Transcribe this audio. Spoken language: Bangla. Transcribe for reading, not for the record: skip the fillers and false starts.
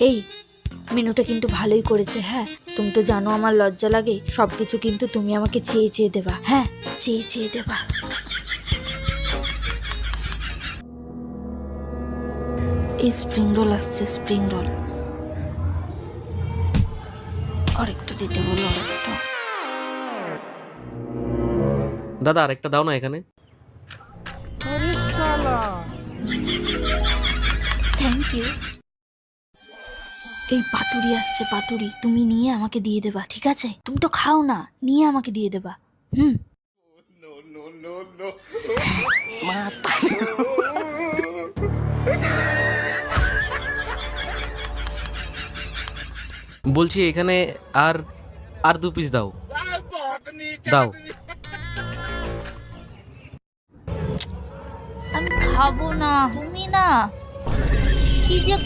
এই মেনুটা কিন্তু ভালোই করেছে। হ্যাঁ, তুমি তো জানো আমার লজ্জা লাগে, সবকিছু কিন্তু তুমি আমাকে চেয়ে চেয়ে দেবা। হ্যাঁ, চেয়ে চেয়ে দেবা। এই স্প্রিং রোল আসছে, স্প্রিং রোল আরেকটু দিতে বলো, আরেকটু। দাদা আরেকটা দাও না এখানে। Thank you. এই পাতুরি আসছে, পাতুরি তুমি নিয়ে আমাকে দিয়ে দেবা, ঠিক আছে? তুমি তো খাও না, নিয়ে আমাকে দিয়ে দেবা। হুম। বলছি এখানে আর আর 2 পিস দাও। দাও। আমি খাবো না, তুমি না কি যে